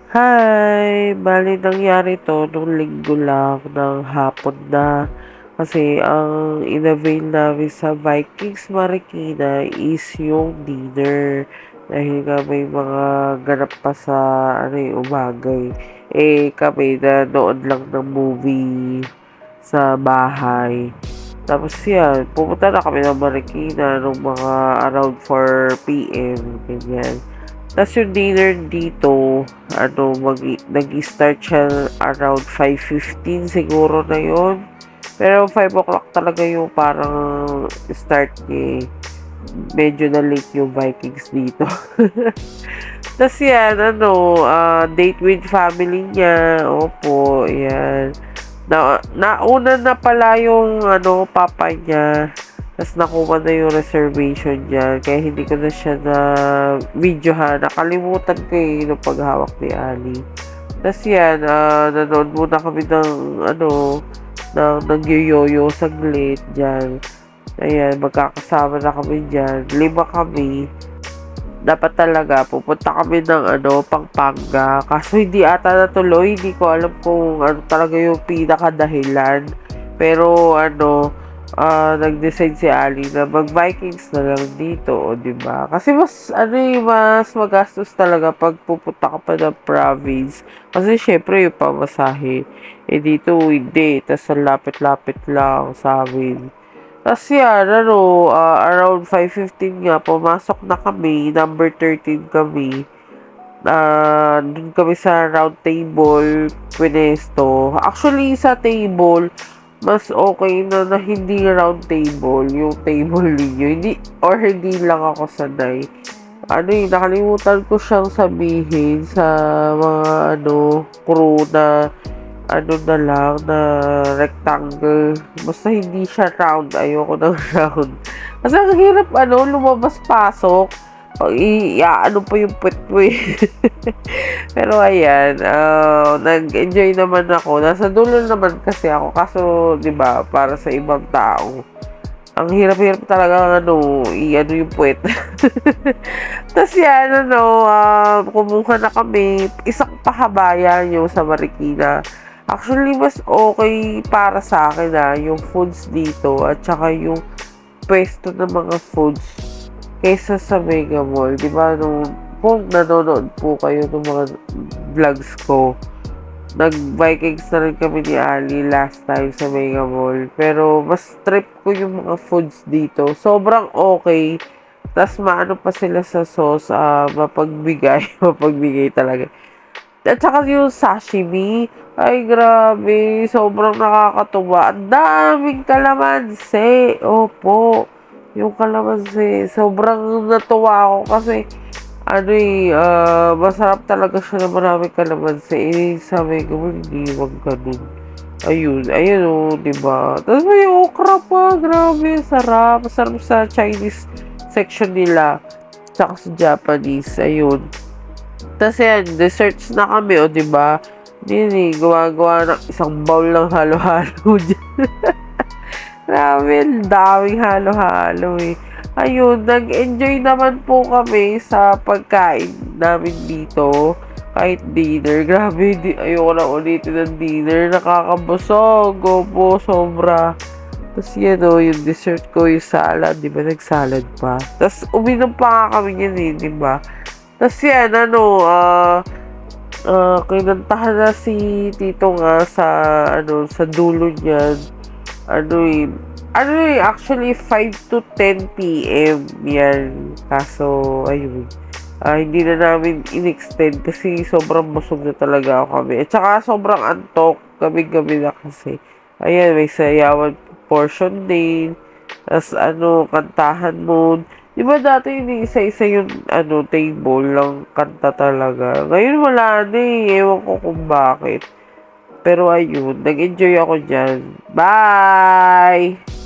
Hi! Bale nangyari 'to nung linggo lang ng hapon na. Kasi ang in-avail namin sa Vikings Marikina is yung dinner. Dahil nga may mga ganap pa sa umaga eh. Kami nanood lang ng movie sa bahay. Tapos yan, pumunta na kami ng Marikina nung mga around 4 PM, ganyan. Tas yung dinner dito, nag-start siya around 5:15 siguro na yon. Pero 5 o'clock talaga yung parang start niya eh. Medyo na late yung Vikings dito. Tas yan, date with family niya. Opo, yan. Nauna na pala yung papa niya. Tapos nakuha na yung reservation niya. Kaya hindi ko na siya na videohan. Nakalimutan ko nung paghawak ni Ali. Tapos yan, nanood muna kami ng nagyoyoyo saglit dyan. Ayan, magkakasama na kami dyan. 5 kami. Dapat talaga, pupunta kami ng Pampanga. Kaso hindi ata natuloy. Hindi ko alam kung ano talaga yung pinakadahilan. Pero nag-decide si Ali na mag-Vikings na lang dito, o diba? Kasi mas magastos talaga pag pupunta ka pa ng province. Kasi syempre yung pamasahe. Dito hindi. Tas ang lapit-lapit lang sa amin. Tas yan, around 5:15 nga, pumasok na kami, number 13 kami. Dun kami sa round table, pwesto. Actually, sa table, mas okay na hindi round table, yung table ninyo. Hindi lang ako sanay. Nakalimutan ko siyang sabihin sa mga crew na na lang, na rectangle. Basta hindi siya round. Ayoko ng round. Kasi ang hirap, lumabas-pasok. Pa yung puwet mo eh. Pero ayan, nag-enjoy naman ako. Nasa dulo naman kasi ako. Kaso, di ba, para sa ibang tao, ang hirap-hirap talaga, yung puwet. Tapos yan, kumuha na kami. Isang pahabayan yung sa Marikina. Actually, mas okay para sa akin yung foods dito at saka yung pwesto ng mga foods kaysa sa Mega Mall. Diba, kung nanonood po kayo ng mga vlogs ko, nag-Vikings na rin kami ni Ali last time sa Mega Mall. Pero, mas trip ko yung mga foods dito. Sobrang okay. Tas maano pa sila sa sauce, mapagbigay. Mapagbigay talaga. At saka yung sashimi, ay grabe, sobrang nakakatuwa. Ang daming kalamansi. Opo, yung kalamansi. Sobrang natuwa ako kasi, masarap talaga siya na maraming kalamansi. Sa Mega Mall, hindi wag ganun. Ayun diba? Tapos may okra pa, grabe, sarap. Masarap sa Chinese section nila. Tsaka sa Japanese, ayun. Tapos yan, desserts na kami, diba? Gawa ng isang bowl lang halo-halo dyan. Grabe, daming halo-halo eh. Ayun, nag-enjoy naman po kami sa pagkain namin dito. Kahit dinner, grabe, ayoko na ulitin ng dinner. Nakakabusog, opo, sobra. Tapos yan yung dessert ko, yung salad, diba? Nag-salad pa. Tapos uminom pa nga kami yan diba? Tapos yan, kinantahan na si Tito nga sa dulo niyan. Actually 5 to 10 PM yan. Kaso, ayun. Hindi na namin in-extend kasi sobrang busog na talaga ako kami. At saka sobrang antok. Gabi-gabi na kasi. Ayan, may sayawan portion din. Tapos, kantahan mo. Di ba dati isa-isa yung table lang kanta talaga. Ngayon wala na Ewan ko kung bakit. Pero ayun, nag-enjoy ako dyan. Bye!